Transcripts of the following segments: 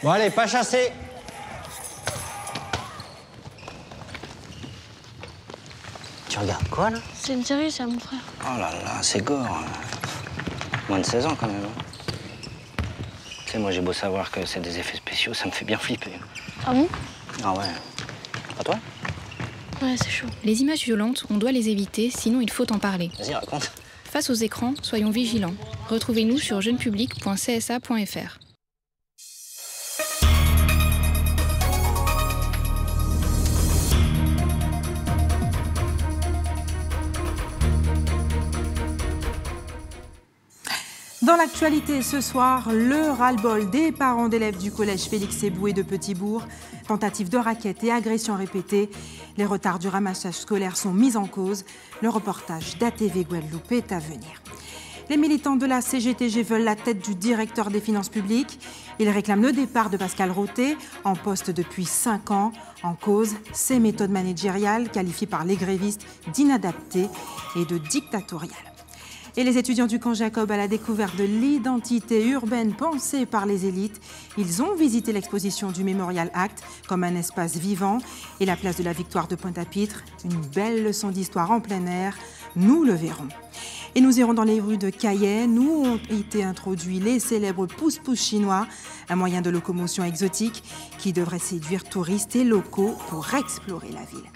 Bon allez, pas chasser. Tu regardes quoi là? C'est une série, ça, mon frère. Oh là là, c'est gore. Moins de 16 ans quand même. Tu sais, moi j'ai beau savoir que c'est des effets spéciaux, ça me fait bien flipper. Ah bon? Ah ouais. Pas toi? Ouais, c'est chaud. Les images violentes, on doit les éviter, sinon il faut en parler. Vas-y, raconte. Face aux écrans, soyons vigilants. Retrouvez-nous sur jeunepublic.csa.fr. Dans l'actualité ce soir, le ras-le-bol des parents d'élèves du collège Félix Éboué de Petit-Bourg. Tentative de raquettes et agressions répétées. Les retards du ramassage scolaire sont mis en cause. Le reportage d'ATV Guadeloupe est à venir. Les militants de la CGTG veulent la tête du directeur des finances publiques. Ils réclament le départ de Pascal Roté, en poste depuis 5 ans. En cause, ses méthodes managériales qualifiées par les grévistes d'inadaptées et de dictatoriales. Et les étudiants du camp Jacob à la découverte de l'identité urbaine pensée par les élites. Ils ont visité l'exposition du Memorial Act comme un espace vivant et la place de la Victoire de Pointe-à-Pitre. Une belle leçon d'histoire en plein air, nous le verrons. Et nous irons dans les rues de Cayenne où ont été introduits les célèbres pousse-pousse chinois, un moyen de locomotion exotique qui devrait séduire touristes et locaux pour explorer la ville.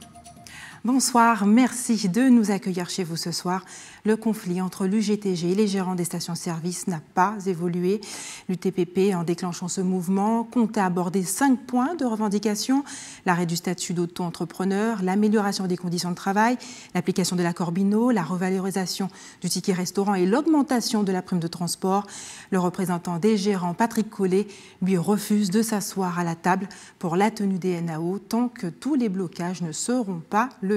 Bonsoir, merci de nous accueillir chez vous ce soir. Le conflit entre l'UGTG et les gérants des stations-service n'a pas évolué. L'UTPP, en déclenchant ce mouvement, comptait aborder 5 points de revendication: l'arrêt du statut d'auto-entrepreneur, l'amélioration des conditions de travail, l'application de l'accord Binot, la revalorisation du ticket restaurant et l'augmentation de la prime de transport. Le représentant des gérants, Patrick Collet, lui refuse de s'asseoir à la table pour la tenue des NAO tant que tous les blocages ne seront pas levés.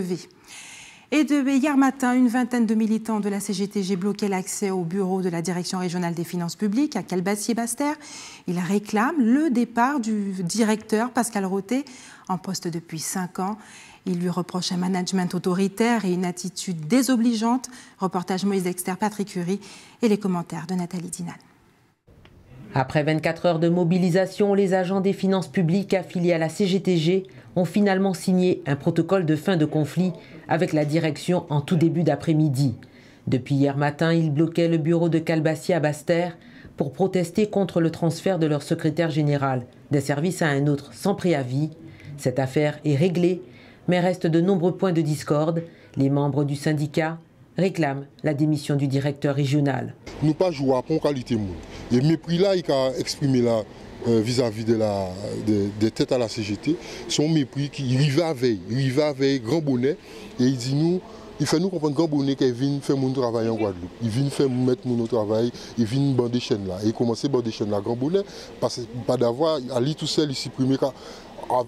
Et hier matin, une vingtaine de militants de la CGTG bloquaient l'accès au bureau de la Direction régionale des finances publiques à Calbassier-Bastère. Ils réclament le départ du directeur Pascal Roté, en poste depuis 5 ans. Ils lui reprochent un management autoritaire et une attitude désobligeante. Reportage Moïse Dexter, Patrick Curie et les commentaires de Nathalie Dinan. Après 24 heures de mobilisation, les agents des finances publiques affiliés à la CGTG ont finalement signé un protocole de fin de conflit avec la direction en tout début d'après-midi. Depuis hier matin, ils bloquaient le bureau de Calbassier à Bastère pour protester contre le transfert de leur secrétaire général d'un service à un autre sans préavis. Cette affaire est réglée, mais reste de nombreux points de discorde. Les membres du syndicat réclament la démission du directeur régional. Nous pas jouer à bon qualité. Et mépris là, il a exprimé là vis-à-vis des têtes à la CGT, son mépris qui arrive avec grand bonnet et il dit nous, il fait nous comprendre grand bonnet qu'il vient faire mon travail en Guadeloupe, il vient faire mettre mon travail, il vient bander des chaînes là et il commence à bander des chaînes là grand bonnet parce que pas d'avoir à lui tout seul il supprimer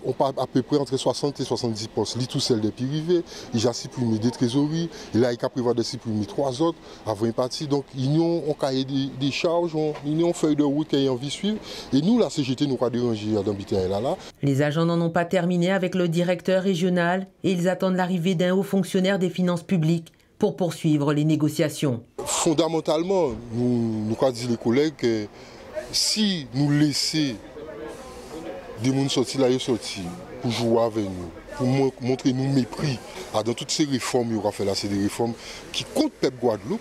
on parle à peu près entre 60 et 70 postes. Lui tout seul des privés, il a supprimé des trésoreries, et là il a prévu de supprimer 3 autres avant une partie. Donc ils ont un cahier des charges, ils ont une feuille de route qu'ils ont envie de suivre. Et nous, la CGT, nous pas dérangé dans le là. Les agents n'en ont pas terminé avec le directeur régional et ils attendent l'arrivée d'un haut fonctionnaire des finances publiques pour poursuivre les négociations. Fondamentalement, nous disons les collègues que si nous laissons des gens sortis là, sortis pour jouer avec nous, pour montrer nous mépris. Dans toutes ces réformes, il y aura fait là, c'est des réformes qui comptent peuple Guadeloupe.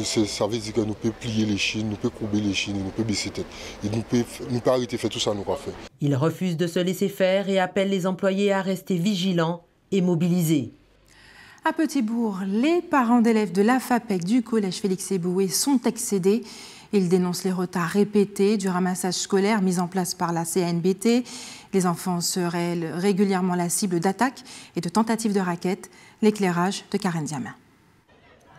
Ça veut dire que nous pouvons plier les chines, nous pouvons courber les chines, nous pouvons baisser tête. Et nous pouvons arrêter de faire tout ça, nous pouvons faire. Ils refusent de se laisser faire et appellent les employés à rester vigilants et mobilisés. À Petit-Bourg, les parents d'élèves de l'AFAPEC du collège Félix Éboué sont excédés. Ils dénoncent les retards répétés du ramassage scolaire mis en place par la CNBT. Les enfants seraient régulièrement la cible d'attaques et de tentatives de raquettes. L'éclairage de Karen Diamin.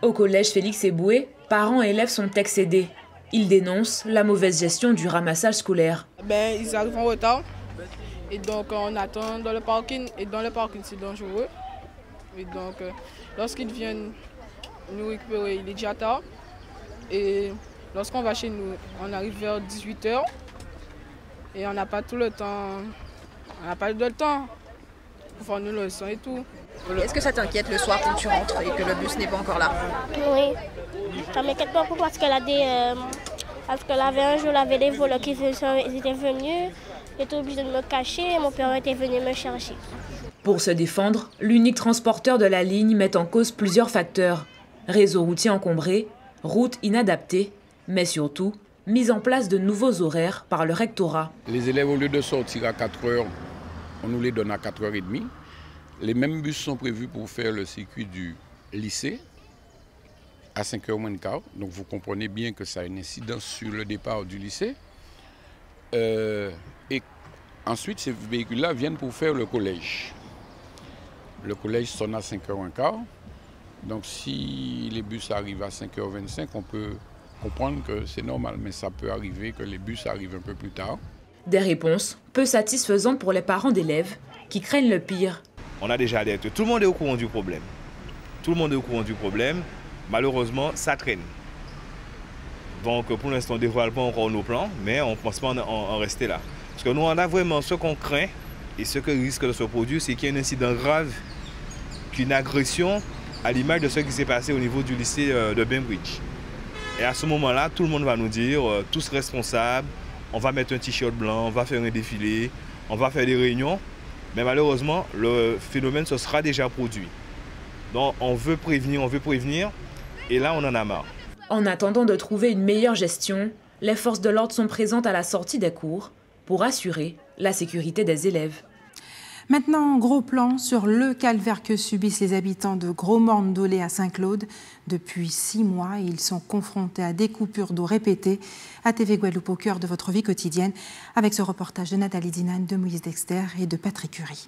Au collège Félix Éboué, parents et élèves sont excédés. Ils dénoncent la mauvaise gestion du ramassage scolaire. Ils arrivent en retard et donc on attend dans le parking. Et dans le parking, c'est dangereux. Et donc lorsqu'ils viennent nous récupérer, il est déjà tard. Et lorsqu'on va chez nous, on arrive vers 18h et on n'a pas tout le temps. On n'a pas le temps pour faire nos leçons et tout. Est-ce que ça t'inquiète le soir quand tu rentres et que le bus n'est pas encore là? Oui, ça m'inquiète beaucoup parce qu'elle a Parce que là, un jour, il y avait des voleurs qui étaient venus. J'étais obligée de me cacher et mon père était venu me chercher. Pour se défendre, l'unique transporteur de la ligne met en cause plusieurs facteurs. Réseau routier encombré, route inadaptée, mais surtout, mise en place de nouveaux horaires par le rectorat. Les élèves, au lieu de sortir à 4 heures, on nous les donne à 4h30. Les mêmes bus sont prévus pour faire le circuit du lycée à 5h moins le quart. Donc vous comprenez bien que ça a une incidence sur le départ du lycée. Et ensuite, ces véhicules-là viennent pour faire le collège. Le collège sonne à 5h moins le quart. Donc si les bus arrivent à 5h25, on peut comprendre que c'est normal, mais ça peut arriver que les bus arrivent un peu plus tard. Des réponses peu satisfaisantes pour les parents d'élèves qui craignent le pire. On a déjà alerté. Tout le monde est au courant du problème. Tout le monde est au courant du problème. Malheureusement, ça traîne. Donc pour l'instant, on ne dévoile pas encore nos plans, mais on ne pense pas en rester là. Parce que nous, on a vraiment ce qu'on craint et ce qui risque de se produire, c'est qu'il y ait un incident grave, qu'une agression à l'image de ce qui s'est passé au niveau du lycée de Bainbridge. Et à ce moment-là, tout le monde va nous dire, tous responsables, on va mettre un t-shirt blanc, on va faire un défilé, on va faire des réunions. Mais malheureusement, le phénomène se sera déjà produit. Donc on veut prévenir, et là on en a marre. En attendant de trouver une meilleure gestion, les forces de l'ordre sont présentes à la sortie des cours pour assurer la sécurité des élèves. Maintenant, gros plan sur le calvaire que subissent les habitants de Gros-Morne-d'Aulay à Saint-Claude. Depuis 6 mois, ils sont confrontés à des coupures d'eau répétées. ATV Guadeloupe au cœur de votre vie quotidienne, avec ce reportage de Nathalie Dinan, de Moïse Dexter et de Patrick Curie.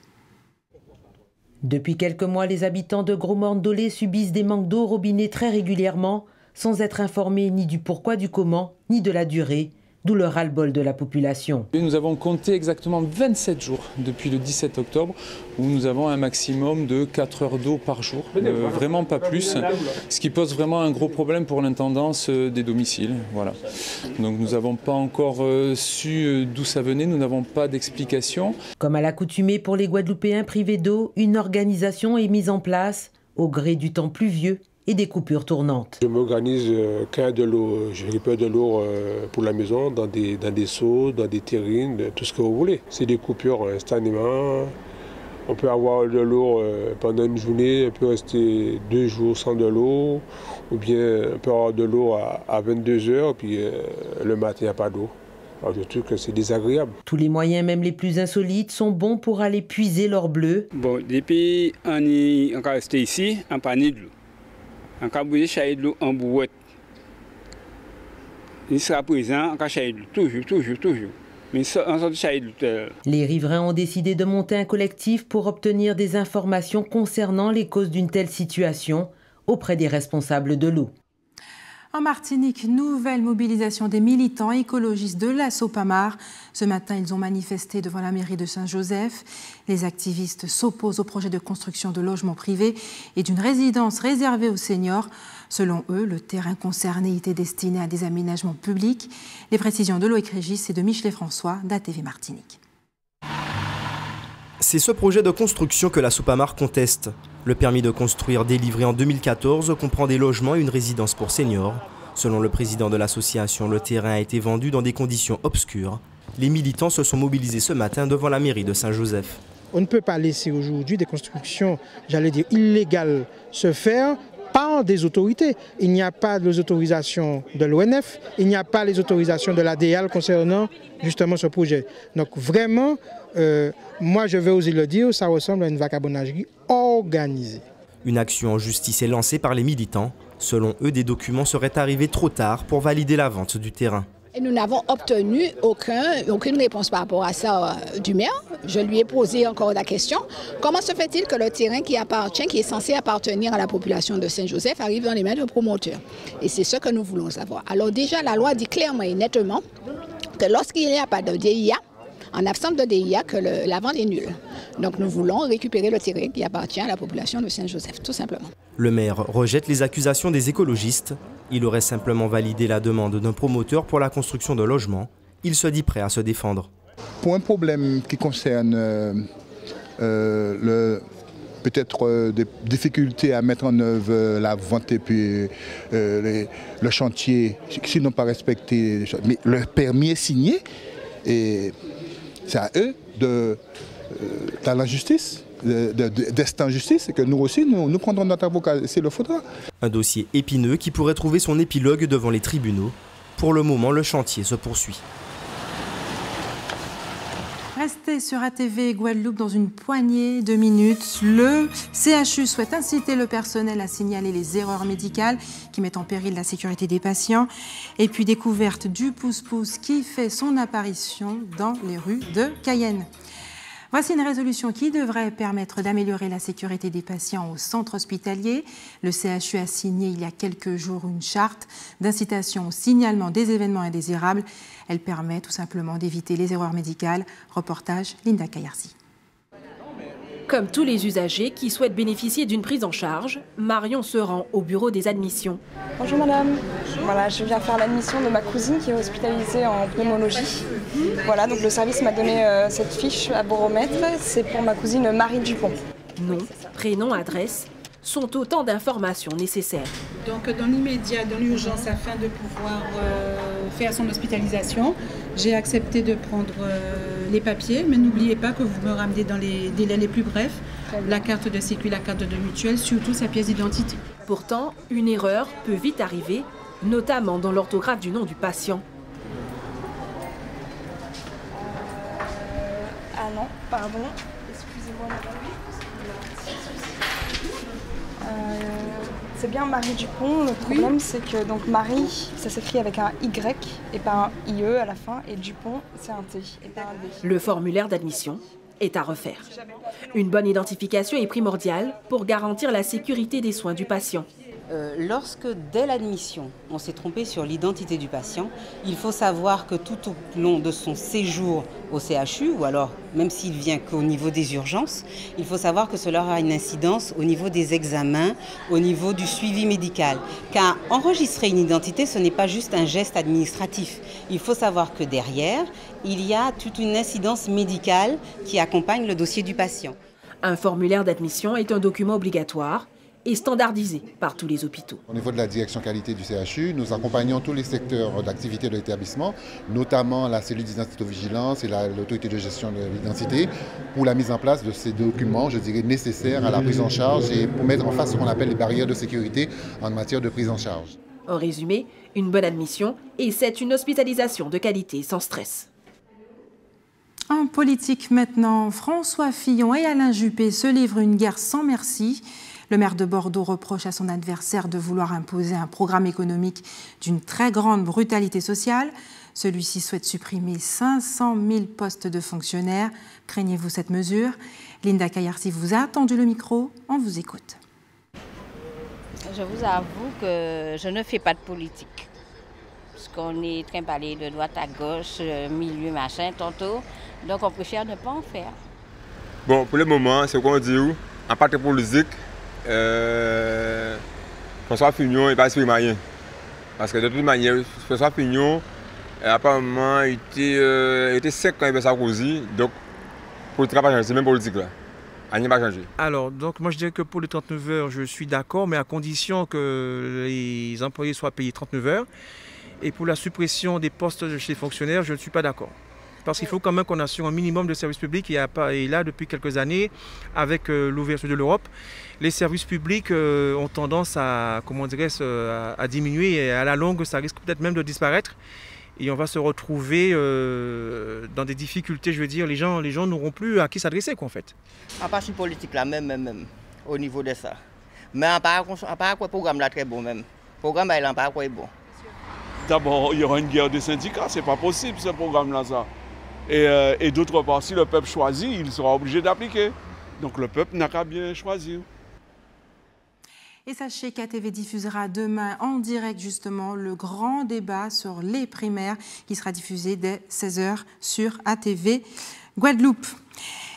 Depuis quelques mois, les habitants de Gros-Morne-d'Aulay subissent des manques d'eau au robinet très régulièrement, sans être informés ni du pourquoi, du comment, ni de la durée. D'où le ras-le-bol de la population. Nous avons compté exactement 27 jours depuis le 17 octobre où nous avons un maximum de 4 heures d'eau par jour, vraiment pas plus, ce qui pose vraiment un gros problème pour l'intendance des domiciles. Voilà. Donc nous n'avons pas encore su d'où ça venait, nous n'avons pas d'explication. Comme à l'accoutumée pour les Guadeloupéens privés d'eau, une organisation est mise en place au gré du temps pluvieux et des coupures tournantes. Je m'organise quand il y a de l'eau, je récupère de l'eau pour la maison, dans des seaux, dans des terrines, tout ce que vous voulez. C'est des coupures instantanément. On peut avoir de l'eau pendant une journée, on peut rester 2 jours sans de l'eau, ou bien on peut avoir de l'eau à 22 heures, puis le matin, il n'y a pas d'eau. Alors je trouve que c'est désagréable. Tous les moyens, même les plus insolites, sont bons pour aller puiser l'or bleu. Bon, depuis on est resté ici, on n'a pas de l'eau. On a bouger de l'eau en bouette. Il sera présent, on a de l'eau, toujours. Mais on sort de l'eau. Les riverains ont décidé de monter un collectif pour obtenir des informations concernant les causes d'une telle situation auprès des responsables de l'eau. En Martinique, nouvelle mobilisation des militants écologistes de la Sopamar. Ce matin, ils ont manifesté devant la mairie de Saint-Joseph. Les activistes s'opposent au projet de construction de logements privés et d'une résidence réservée aux seniors. Selon eux, le terrain concerné était destiné à des aménagements publics. Les précisions de Loïc Régis et de Michelet François d'ATV Martinique. C'est ce projet de construction que la Sopamar conteste. Le permis de construire délivré en 2014 comprend des logements et une résidence pour seniors. Selon le président de l'association, le terrain a été vendu dans des conditions obscures. Les militants se sont mobilisés ce matin devant la mairie de Saint-Joseph. On ne peut pas laisser aujourd'hui des constructions, illégales se faire par des autorités. Il n'y a pas les autorisations de l'ONF, il n'y a pas les autorisations de l'ADL concernant justement ce projet. Donc vraiment, moi je vais oser le dire, ça ressemble à une vagabondagerie organisée. Une action en justice est lancée par les militants. Selon eux, des documents seraient arrivés trop tard pour valider la vente du terrain. Et nous n'avons obtenu aucune réponse par rapport à ça du maire. Je lui ai posé encore la question. Comment se fait-il que le terrain qui est censé appartenir à la population de Saint-Joseph, arrive dans les mains de promoteurs? Et c'est ce que nous voulons savoir. Alors déjà, la loi dit clairement et nettement que lorsqu'il n'y a pas de DIA, en absence de DIA, que la vente est nulle. Donc nous voulons récupérer le terrain qui appartient à la population de Saint-Joseph, tout simplement. Le maire rejette les accusations des écologistes. Il aurait simplement validé la demande d'un promoteur pour la construction de logements. Il se dit prêt à se défendre. Pour un problème qui concerne le peut-être des difficultés à mettre en œuvre la vente et puis le chantier, s'ils n'ont pas respecté, mais le permis est signé et c'est à eux dans la justice, d'être en justice, et que nous aussi, nous prendrons notre avocat s'il le faudra. Un dossier épineux qui pourrait trouver son épilogue devant les tribunaux. Pour le moment, le chantier se poursuit. Restez sur ATV Guadeloupe dans une poignée de minutes. Le CHU souhaite inciter le personnel à signaler les erreurs médicales qui mettent en péril la sécurité des patients. Et puis découverte du pouce-pouce qui fait son apparition dans les rues de Cayenne. Voici une résolution qui devrait permettre d'améliorer la sécurité des patients au centre hospitalier. Le CHU a signé il y a quelques jours une charte d'incitation au signalement des événements indésirables. Elle permet tout simplement d'éviter les erreurs médicales. Reportage Linda Kayarsi. Comme tous les usagers qui souhaitent bénéficier d'une prise en charge, Marion se rend au bureau des admissions. Bonjour madame, voilà, je viens faire l'admission de ma cousine qui est hospitalisée en pneumologie. Voilà, donc le service m'a donné cette fiche à boromètre, c'est pour ma cousine Marie Dupont. Nom, prénom, adresse sont autant d'informations nécessaires. Donc dans l'immédiat, dans l'urgence, afin de pouvoir faire son hospitalisation, j'ai accepté de prendre les papiers, mais n'oubliez pas que vous me ramenez dans les délais les plus brefs, la carte de sécu, la carte de mutuelle, surtout sa pièce d'identité. Pourtant, une erreur peut vite arriver, notamment dans l'orthographe du nom du patient. Ah non, pardon, excusez-moi madame. C'est bien Marie Dupont. Le problème, c'est que donc Marie, ça s'écrit avec un Y et pas un IE à la fin, et Dupont, c'est un T et pas un D. Le formulaire d'admission est à refaire. Une bonne identification est primordiale pour garantir la sécurité des soins du patient. Lorsque, dès l'admission, on s'est trompé sur l'identité du patient, il faut savoir que tout au long de son séjour au CHU, ou alors même s'il vient qu'au niveau des urgences, il faut savoir que cela aura une incidence au niveau des examens, au niveau du suivi médical. Car enregistrer une identité, ce n'est pas juste un geste administratif. Il faut savoir que derrière, il y a toute une incidence médicale qui accompagne le dossier du patient. Un formulaire d'admission est un document obligatoire et standardisé par tous les hôpitaux. Au niveau de la direction qualité du CHU, nous accompagnons tous les secteurs d'activité de l'établissement, notamment la cellule d'identité-vigilance et l'autorité de gestion de l'identité, pour la mise en place de ces documents, je dirais, nécessaires à la prise en charge et pour mettre en face ce qu'on appelle les barrières de sécurité en matière de prise en charge. En résumé, une bonne admission et c'est une hospitalisation de qualité sans stress. En politique maintenant, François Fillon et Alain Juppé se livrent une guerre sans merci. Le maire de Bordeaux reproche à son adversaire de vouloir imposer un programme économique d'une très grande brutalité sociale. Celui-ci souhaite supprimer 500 000 postes de fonctionnaires. Craignez-vous cette mesure? Linda Kayarsi vous a tendu le micro, on vous écoute. Je vous avoue que je ne fais pas de politique. Parce qu'on est trimballé de droite à gauche, milieu, machin, tantôt. Donc on préfère ne pas en faire. Bon, pour le moment, c'est qu'on dit où? En partie politique, François Fillon n'est pas exprimé rien. Parce que de toute manière, François Fillon, apparemment, il était sec quand il avait Sarkozy. Donc, politique n'a pas changé, c'est même politique là. Rien n'a pas changé. Alors, donc moi je dirais que pour les 39 heures, je suis d'accord, mais à condition que les employés soient payés 39 heures. Et pour la suppression des postes chez les fonctionnaires, je ne suis pas d'accord. Parce qu'il faut quand même qu'on assure un minimum de services publics. Et là, depuis quelques années, avec l'ouverture de l'Europe, les services publics ont tendance à, à diminuer. Et à la longue, ça risque peut-être même de disparaître. Et on va se retrouver dans des difficultés, je veux dire. Les gens n'auront plus à qui s'adresser, quoi, en fait. On passe une politique là, même, au niveau de ça. Mais on part quoi, le programme là très bon, même. Le programme là, on part quoi est bon. D'abord, il y aura une guerre des syndicats, c'est pas possible ce programme-là, ça. Et d'autre part, si le peuple choisit, il sera obligé d'appliquer. Donc le peuple n'a qu'à bien choisir. Et sachez qu'ATV diffusera demain en direct justement le grand débat sur les primaires qui sera diffusé dès 16h sur ATV Guadeloupe.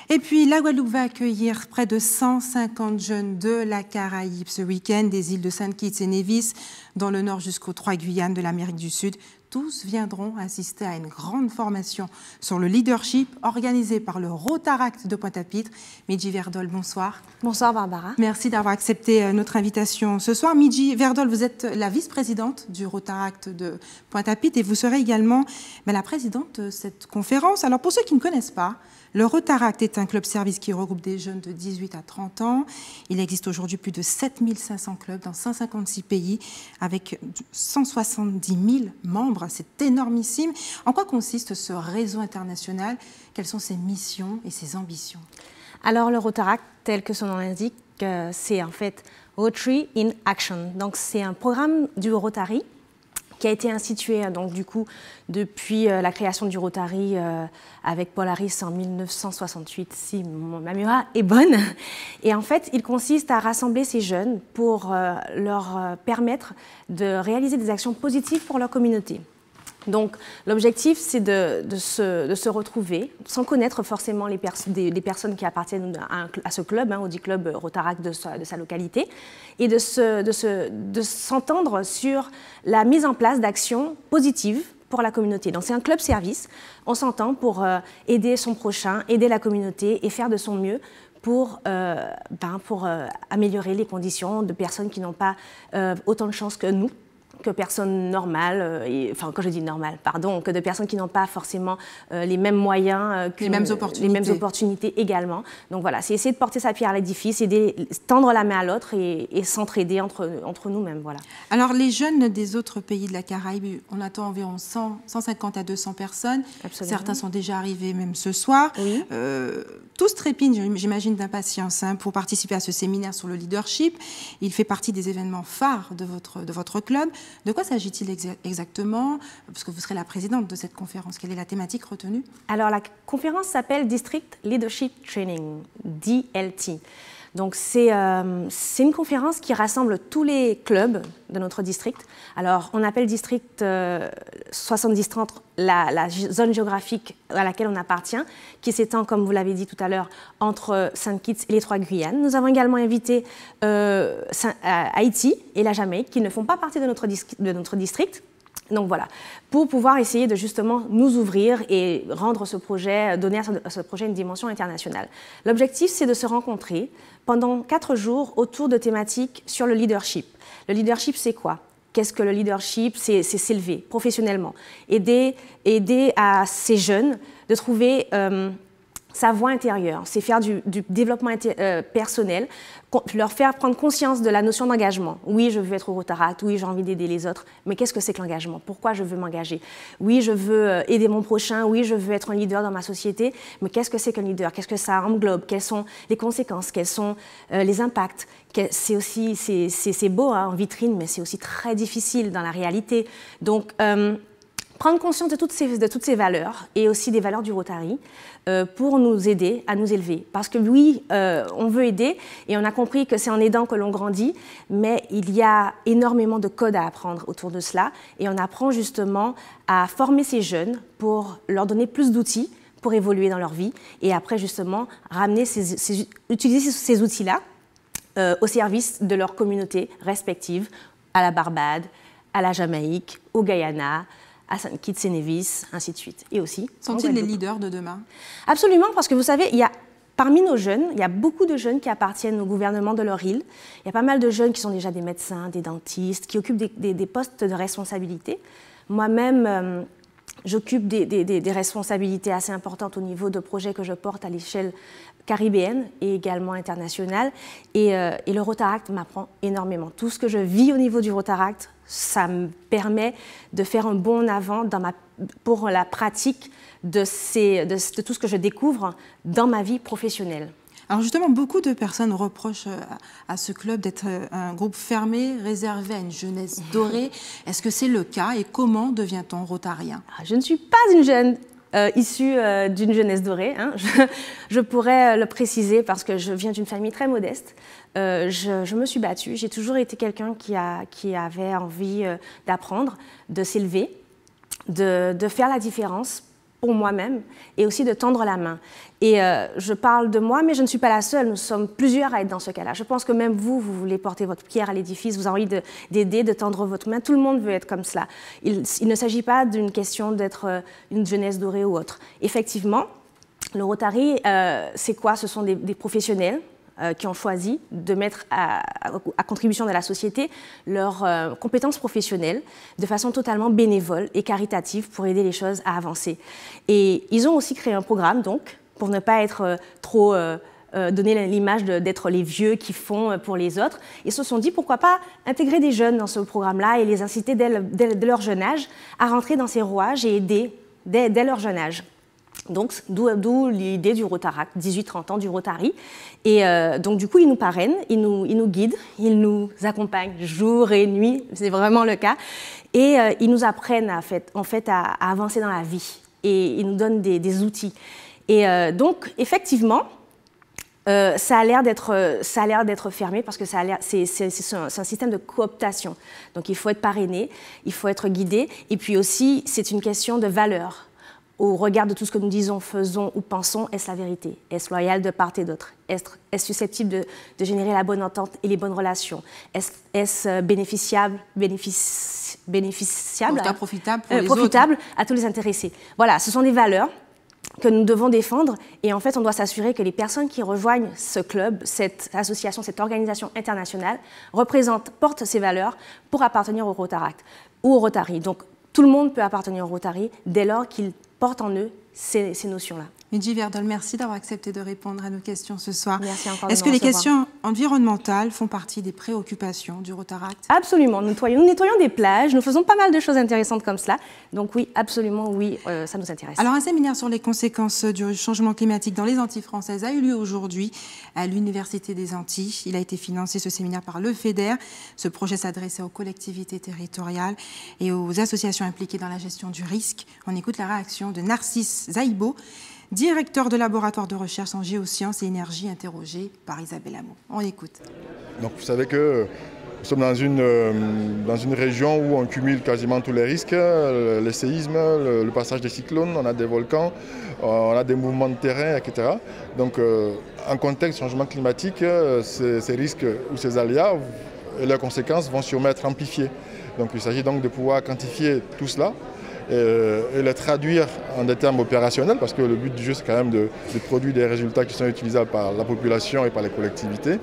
Et puis la Guadeloupe va accueillir près de 150 jeunes de la Caraïbe ce week-end, des îles de Saint-Kitts et Nevis, dans le nord jusqu'aux 3 Guyanes de l'Amérique du Sud. tous viendront assister à une grande formation sur le leadership organisée par le Rotaract de Pointe-à-Pitre. Midji Verdol, bonsoir. Bonsoir Barbara. Merci d'avoir accepté notre invitation ce soir. Midji Verdol, vous êtes la vice-présidente du Rotaract de Pointe-à-Pitre et vous serez également la présidente de cette conférence. Alors pour ceux qui ne connaissent pas, le Rotaract est un club-service qui regroupe des jeunes de 18 à 30 ans. Il existe aujourd'hui plus de 7500 clubs dans 156 pays avec 170 000 membres. C'est énormissime. En quoi consiste ce réseau international? Quelles sont ses missions et ses ambitions? Alors le Rotaract, tel que son nom l'indique, c'est en fait Rotary in Action. Donc c'est un programme du Rotary qui a été institué donc, du coup, depuis la création du Rotary avec Paul Harris en 1968, si ma mémoire est bonne. Et en fait, il consiste à rassembler ces jeunes pour leur permettre de réaliser des actions positives pour leur communauté. Donc l'objectif, c'est de se retrouver, sans connaître forcément les personnes qui appartiennent à ce club, au dit club Rotaract de sa localité, et de s'entendre sur la mise en place d'actions positives pour la communauté. Donc c'est un club service, on s'entend pour aider son prochain, aider la communauté et faire de son mieux pour améliorer les conditions de personnes qui n'ont pas autant de chance que nous, que personnes normales, enfin quand je dis normales, pardon, que de personnes qui n'ont pas forcément les mêmes moyens, les mêmes opportunités également. Donc voilà, c'est essayer de porter sa pierre à l'édifice, tendre la main à l'autre et s'entraider entre nous-mêmes. Voilà. Alors les jeunes des autres pays de la Caraïbe, on attend environ 150 à 200 personnes. Absolument. Certains sont déjà arrivés même ce soir. Oui. Tous trépignent, j'imagine, d'impatience pour participer à ce séminaire sur le leadership. Il fait partie des événements phares de votre club. De quoi s'agit-il exactement? Parce que vous serez la présidente de cette conférence. Quelle est la thématique retenue? Alors, la conférence s'appelle District Leadership Training, DLT. Donc, c'est une conférence qui rassemble tous les clubs de notre district. Alors, on appelle district 70-30 la zone géographique à laquelle on appartient, qui s'étend, comme vous l'avez dit tout à l'heure, entre Saint-Kitts et les Trois Guyanes. Nous avons également invité Haïti et la Jamaïque, qui ne font pas partie de notre district. Donc voilà, pour pouvoir essayer de justement nous ouvrir et rendre ce projet, donner à ce projet une dimension internationale. L'objectif, c'est de se rencontrer pendant 4 jours autour de thématiques sur le leadership. Le leadership, c'est quoi? Qu'est-ce que le leadership? C'est s'élever professionnellement, aider à ces jeunes de trouver sa voie intérieure, c'est faire du développement personnel, leur faire prendre conscience de la notion d'engagement. Oui, je veux être au Rotaract, oui, j'ai envie d'aider les autres, mais qu'est-ce que c'est que l'engagement? Pourquoi je veux m'engager? Oui, je veux aider mon prochain, oui, je veux être un leader dans ma société, mais qu'est-ce que c'est qu'un leader? Qu'est-ce que ça englobe? Quelles sont les conséquences? Quels sont les impacts? C'est aussi, c'est beau en vitrine, mais c'est aussi très difficile dans la réalité. Donc, prendre conscience de toutes ces valeurs et aussi des valeurs du Rotary pour nous aider à nous élever. Parce que oui, on veut aider et on a compris que c'est en aidant que l'on grandit, mais il y a énormément de codes à apprendre autour de cela et on apprend justement à former ces jeunes pour leur donner plus d'outils pour évoluer dans leur vie et après justement utiliser ces outils-là au service de leur communauté respective, à la Barbade, à la Jamaïque, au Guyana, à Saint-Kitts et Nevis, ainsi de suite. Et aussi, sont-ils les leaders de demain? Absolument, parce que vous savez, parmi nos jeunes, il y a beaucoup de jeunes qui appartiennent au gouvernement de leur île. Il y a pas mal de jeunes qui sont déjà des médecins, des dentistes, qui occupent des postes de responsabilité. Moi-même, j'occupe des responsabilités assez importantes au niveau de projets que je porte à l'échelle caribéenne et également internationale. Et le Rotaract m'apprend énormément. Tout ce que je vis au niveau du Rotaract, ça me permet de faire un bond en avant pour la pratique de tout ce que je découvre dans ma vie professionnelle. Alors justement, beaucoup de personnes reprochent à ce club d'être un groupe fermé, réservé à une jeunesse dorée. Est-ce que c'est le cas et comment devient-on rotarien? Je ne suis pas une jeune issue d'une jeunesse dorée. Hein. Je pourrais le préciser parce que je viens d'une famille très modeste. Je me suis battue. J'ai toujours été quelqu'un qui avait envie d'apprendre, de s'élever, de faire la différence pour moi-même et aussi de tendre la main. Et je parle de moi, mais je ne suis pas la seule. Nous sommes plusieurs à être dans ce cas-là. Je pense que même vous voulez porter votre pierre à l'édifice, vous avez envie d'aider, de tendre votre main. Tout le monde veut être comme cela. Il ne s'agit pas d'une question d'être une jeunesse dorée ou autre. Effectivement, le Rotary, c'est quoi? Ce sont des professionnels qui ont choisi de mettre à contribution de la société leurs compétences professionnelles de façon totalement bénévole et caritative pour aider les choses à avancer. Et ils ont aussi créé un programme, donc, pour ne pas être trop donner l'image d'être les vieux qui font pour les autres. Ils se sont dit, pourquoi pas intégrer des jeunes dans ce programme-là et les inciter dès leur jeune âge à rentrer dans ces rouages et aider dès leur jeune âge. Donc, d'où l'idée du Rotaract, 18-30 ans du Rotary. Et donc, du coup, ils nous parrainent, ils nous guident, ils nous accompagnent jour et nuit, c'est vraiment le cas. Et ils nous apprennent en fait, à avancer dans la vie. Et ils nous donnent des outils. Et donc, effectivement, ça a l'air d'être fermé parce que c'est un système de cooptation. Donc, il faut être parrainé, il faut être guidé. Et puis aussi, c'est une question de valeur. Au regard de tout ce que nous disons, faisons ou pensons, est-ce la vérité? Est-ce loyal de part et d'autre? Est-ce susceptible de générer la bonne entente et les bonnes relations? Est-ce bénéficiable profitable à tous les intéressés? Voilà, ce sont des valeurs que nous devons défendre et en fait, on doit s'assurer que les personnes qui rejoignent ce club, cette association, cette organisation internationale, portent ces valeurs pour appartenir au Rotaract ou au Rotary. Donc, tout le monde peut appartenir au Rotary dès lors qu'ils portent en eux ces notions-là. Midji Verdol, merci d'avoir accepté de répondre à nos questions ce soir. Merci encore. Est-ce que les questions environnementales font partie des préoccupations du Rotaract? Absolument. Nous nettoyons des plages, nous faisons pas mal de choses intéressantes comme cela. Donc oui, absolument, oui, ça nous intéresse. Alors un séminaire sur les conséquences du changement climatique dans les Antilles françaises a eu lieu aujourd'hui à l'Université des Antilles. Il a été financé, ce séminaire, par le FEDER. Ce projet s'adressait aux collectivités territoriales et aux associations impliquées dans la gestion du risque. On écoute la réaction de Narcisse Zaïbo, directeur de laboratoire de recherche en géosciences et énergie, interrogé par Isabelle Hameau. On écoute. Donc vous savez que nous sommes dans une région où on cumule quasiment tous les risques, les séismes, le passage des cyclones, on a des volcans, on a des mouvements de terrain, etc. Donc en contexte changement climatique, ces risques ou ces aléas et leurs conséquences vont sûrement être amplifiés. Donc il s'agit donc de pouvoir quantifier tout cela et le traduire en des termes opérationnels, parce que le but du jeu, c'est quand même de produire des résultats qui sont utilisables par la population et par les collectivités,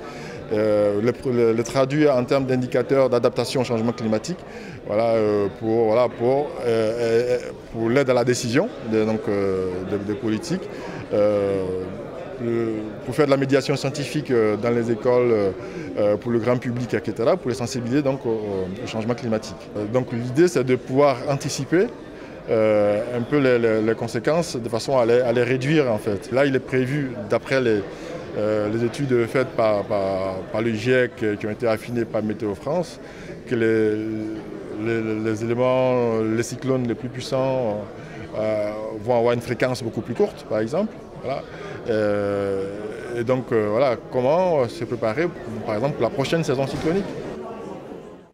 le traduire en termes d'indicateurs d'adaptation au changement climatique, voilà, pour l'aide à la décision des politiques, pour faire de la médiation scientifique dans les écoles, pour le grand public, etc., pour les sensibiliser donc, au changement climatique. Donc l'idée, c'est de pouvoir anticiper un peu les conséquences de façon à les réduire en fait. Là, il est prévu, d'après les études faites par le GIEC qui ont été affinées par Météo France, que les éléments, les cyclones les plus puissants vont avoir une fréquence beaucoup plus courte, par exemple. Voilà. Et donc, voilà, comment se préparer, par exemple, pour la prochaine saison cyclonique.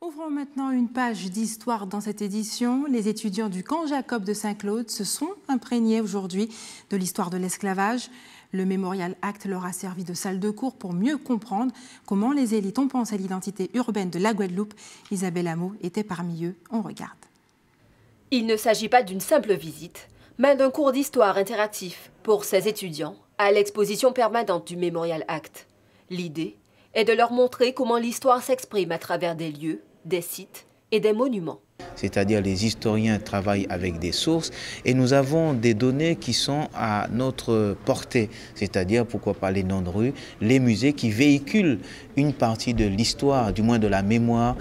Ouvrons maintenant une page d'histoire dans cette édition. Les étudiants du camp Jacob de Saint-Claude se sont imprégnés aujourd'hui de l'histoire de l'esclavage. Le Memorial Act leur a servi de salle de cours pour mieux comprendre comment les élites ont pensé l'identité urbaine de la Guadeloupe. Isabelle Hameau était parmi eux. On regarde. Il ne s'agit pas d'une simple visite, mais d'un cours d'histoire interactif pour ces étudiants à l'exposition permanente du Memorial Act. L'idée est de leur montrer comment l'histoire s'exprime à travers des lieux, des sites et des monuments. C'est-à-dire les historiens travaillent avec des sources et nous avons des données qui sont à notre portée, c'est-à-dire pourquoi pas les noms de rue, les musées qui véhiculent une partie de l'histoire, du moins de la mémoire,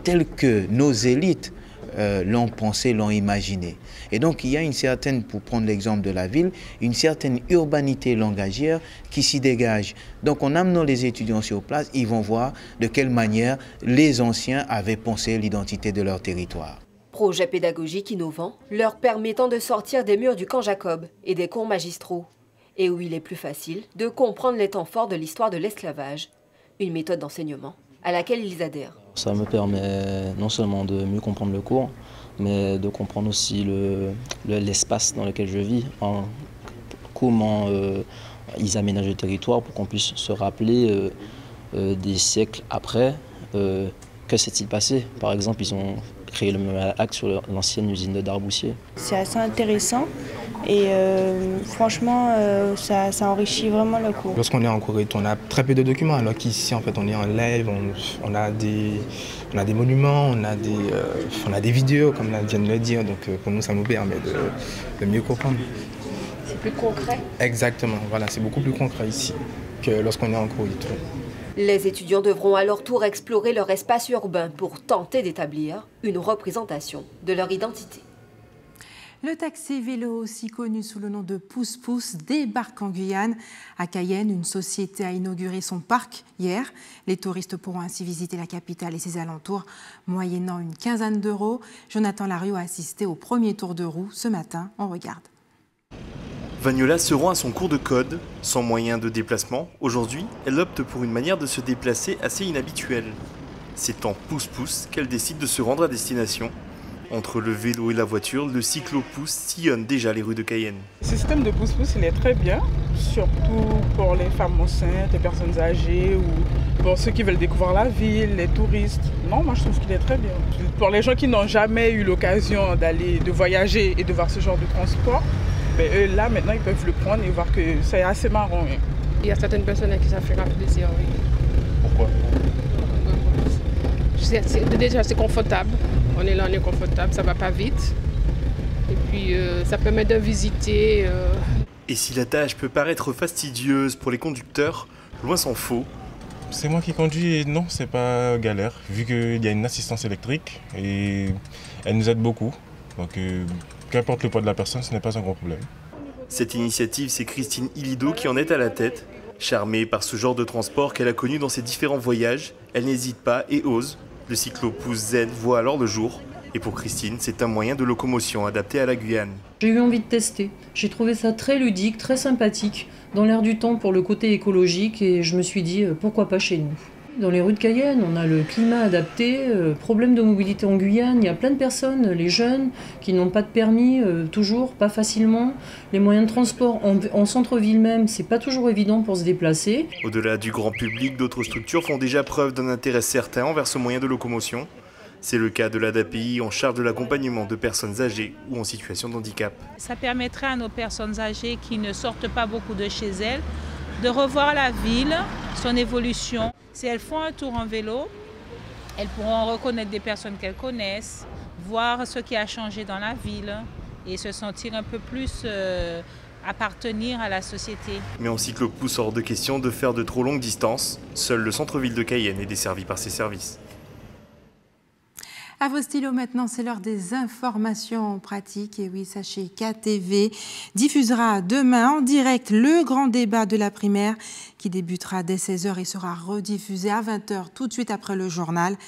telle que nos élites l'ont pensé, l'ont imaginé. Et donc il y a une certaine, pour prendre l'exemple de la ville, une certaine urbanité langagière qui s'y dégage. Donc en amenant les étudiants sur place, ils vont voir de quelle manière les anciens avaient pensé l'identité de leur territoire. Projet pédagogique innovant, leur permettant de sortir des murs du camp Jacob et des cours magistraux, et où il est plus facile de comprendre les temps forts de l'histoire de l'esclavage, une méthode d'enseignement à laquelle ils adhèrent. Ça me permet non seulement de mieux comprendre le cours, mais de comprendre aussi l'espace dans lequel je vis, comment ils aménagent le territoire pour qu'on puisse se rappeler des siècles après, que s'est-il passé. Par exemple, ils ont créé le Mémorial Act sur l'ancienne usine de Darboussier. C'est assez intéressant et franchement, ça enrichit vraiment le cours. Lorsqu'on est en Corée, on a très peu de documents, alors qu'ici, en fait, on est en live, on a des monuments, on a des vidéos, comme la vient de le dire, donc pour nous, ça nous permet de mieux comprendre. C'est plus concret? Exactement, voilà, c'est beaucoup plus concret ici que lorsqu'on est en Corée. Les étudiants devront à leur tour explorer leur espace urbain pour tenter d'établir une représentation de leur identité. Le taxi vélo, aussi connu sous le nom de Pousse-Pousse, débarque en Guyane. À Cayenne, une société a inauguré son parc hier. Les touristes pourront ainsi visiter la capitale et ses alentours, moyennant une quinzaine d'euros. Jonathan Lariot a assisté au premier tour de roue ce matin. On regarde. Vagnola se rend à son cours de code, sans moyen de déplacement. Aujourd'hui, elle opte pour une manière de se déplacer assez inhabituelle. C'est en pouce-pouce qu'elle décide de se rendre à destination. Entre le vélo et la voiture, le cyclo-pouce sillonne déjà les rues de Cayenne. Le système de pouce-pouce, il est très bien, surtout pour les femmes enceintes, les personnes âgées ou pour ceux qui veulent découvrir la ville, les touristes. Non, moi je trouve qu'il est très bien. Pour les gens qui n'ont jamais eu l'occasion de voyager et de voir ce genre de transport, eux, là, maintenant, ils peuvent le prendre et voir que c'est assez marrant. Hein. Il y a certaines personnes à qui ça fait plaisir, oui. Pourquoi? Déjà, c'est confortable. On est là, on est confortable, ça va pas vite. Et puis, ça permet de visiter. Et si la tâche peut paraître fastidieuse pour les conducteurs, loin s'en faut. C'est moi qui conduis et non, c'est pas galère, vu qu'il y a une assistance électrique et elle nous aide beaucoup. Donc, qu'importe le poids de la personne, ce n'est pas un gros problème. Cette initiative, c'est Christine Ilido qui en est à la tête. Charmée par ce genre de transport qu'elle a connu dans ses différents voyages, elle n'hésite pas et ose. Le cyclo-pouce Z voit alors le jour. Et pour Christine, c'est un moyen de locomotion adapté à la Guyane. J'ai eu envie de tester. J'ai trouvé ça très ludique, très sympathique, dans l'air du temps pour le côté écologique, et je me suis dit pourquoi pas chez nous. Dans les rues de Cayenne, on a le climat adapté, problème de mobilité en Guyane, il y a plein de personnes, les jeunes qui n'ont pas de permis, toujours, pas facilement. Les moyens de transport en centre-ville même, c'est pas toujours évident pour se déplacer. Au-delà du grand public, d'autres structures font déjà preuve d'un intérêt certain envers ce moyen de locomotion. C'est le cas de l'ADAPI en charge de l'accompagnement de personnes âgées ou en situation de handicap. Ça permettrait à nos personnes âgées qui ne sortent pas beaucoup de chez elles de revoir la ville, son évolution. Si elles font un tour en vélo, elles pourront reconnaître des personnes qu'elles connaissent, voir ce qui a changé dans la ville et se sentir un peu plus appartenir à la société. Mais en cyclo-pouce, hors de question de faire de trop longues distances. Seul le centre-ville de Cayenne est desservi par ces services. À vos stylos maintenant, c'est l'heure des informations pratiques. Et oui, sachez qu'ATV diffusera demain en direct le grand débat de la primaire qui débutera dès 16h et sera rediffusé à 20h tout de suite après le journal.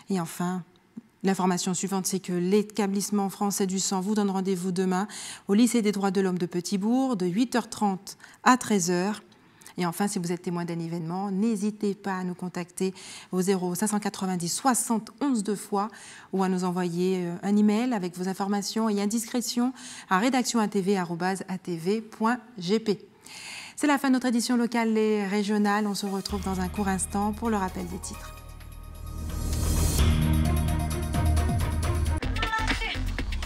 Et enfin, l'information suivante, c'est que l'établissement français du sang vous donne rendez-vous demain au lycée des droits de l'homme de Petit-Bourg de 8h30 à 13h. Et enfin, si vous êtes témoin d'un événement, n'hésitez pas à nous contacter au 0590 60 11 2 fois ou à nous envoyer un email avec vos informations et indiscrétions à rédaction@atv.gp. C'est la fin de notre édition locale et régionale. On se retrouve dans un court instant pour le rappel des titres.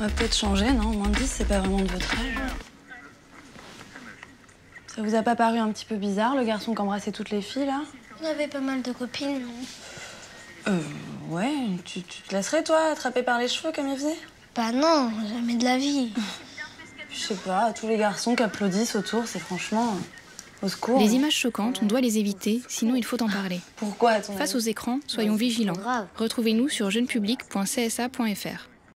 On va peut-être changer, non? Moins de 10, c'est pas vraiment de votre âge. Ça vous a pas paru un petit peu bizarre, le garçon qui embrassait toutes les filles, là? On avait pas mal de copines, non? Ouais, tu te laisserais, toi, attraper par les cheveux comme il faisait? Bah non, jamais de la vie. Je sais pas, tous les garçons qui applaudissent autour, c'est franchement... au secours. Les images choquantes, on doit les éviter, sinon il faut en parler. Pourquoi, à ton avis? Face aux écrans, soyons vigilants. Retrouvez-nous sur jeunepublic.csa.fr.